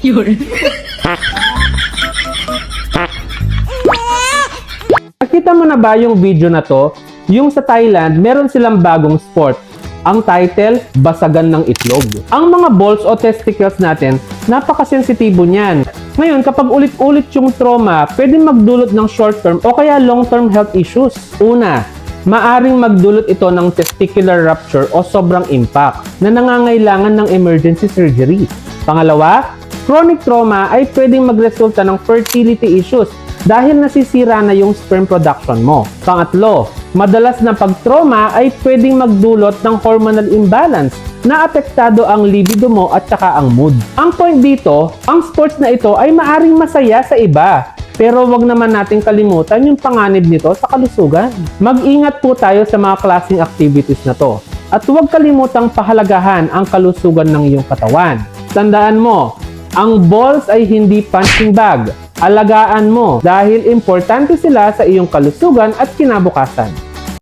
Yun. Nakita mo na ba yung video na to? Yung sa Thailand, meron silang bagong sport. Ang title, basagan ng itlog. Ang mga balls o testicles natin, napakasensitibo niyan. Ngayon, kapag ulit-ulit yung trauma, pwede magdulot ng short-term o kaya long-term health issues. Una, maaring magdulot ito ng testicular rupture o sobrang impact na nangangailangan ng emergency surgery. Pangalawa, chronic trauma ay pwedeng magresulta ng fertility issues dahil nasisira na yung sperm production mo. Pangatlo, madalas na pag-trauma ay pwedeng magdulot ng hormonal imbalance na apektado ang libido mo at saka ang mood. Ang point dito, ang sports na ito ay maaring masaya sa iba. Pero wag naman natin kalimutan yung panganib nito sa kalusugan. Mag-ingat po tayo sa mga klaseng activities na to. At huwag kalimutang pahalagahan ang kalusugan ng iyong katawan. Tandaan mo, ang balls ay hindi punching bag. Alagaan mo dahil importante sila sa iyong kalusugan at kinabukasan.